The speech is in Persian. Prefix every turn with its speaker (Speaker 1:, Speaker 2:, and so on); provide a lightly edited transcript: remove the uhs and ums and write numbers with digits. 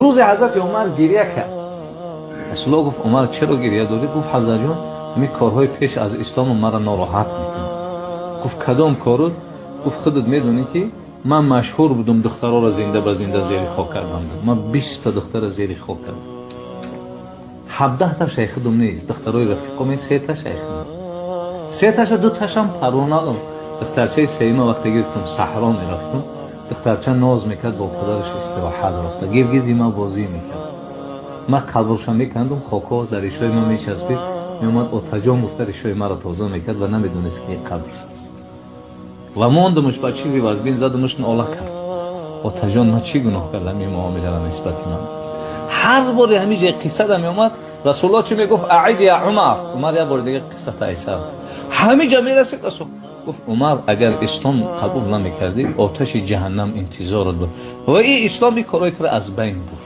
Speaker 1: روز حضرت عمر گریه کرد. رسول گفت عمر چرا گریه داری؟ گفت حضرت جان می کارهای پیش از اسلام مرا ناراحت میکنه. گفت کدام کارو؟ گفت خودت میدونی که من مشهور بودم دخترها را زنده به زنده زیر خاک کردم. من 20 تا دختر زیر خاک کردم. 17 تا شیخ دم نیست، دخترای رفیقم 3 تا شیخ نیست. 3 تاش 2 تاشم پروانه دادم. دخترچه سیما وقتی گرفتم صحرا میرفتم، دخترچه ناز میکرد با پدرش استراحت رفته، گیردی ما بازی میکرد. من قبرش میکندم، خاکا در ریشای ما میچسبید، میومد آتجان گفته ریشای مرا تازه میکرد و نمیدونست که قبرش است. و ماندمش با چیزی وزبین زدمش ناله کرد. آتجان من چی گناه کردم این معامله را نسبت من؟ هر بار همیشه قصه دا میومد، رسول الله چی میگفت؟ اعید یا عمر یه بار دیگه قصه تایسر همیشه میرسید. رسول گفت عمر اگر اسلام قبول نمیکردی آتش جهنم انتظارت بود و این اسلامی کارایت را از بین برد.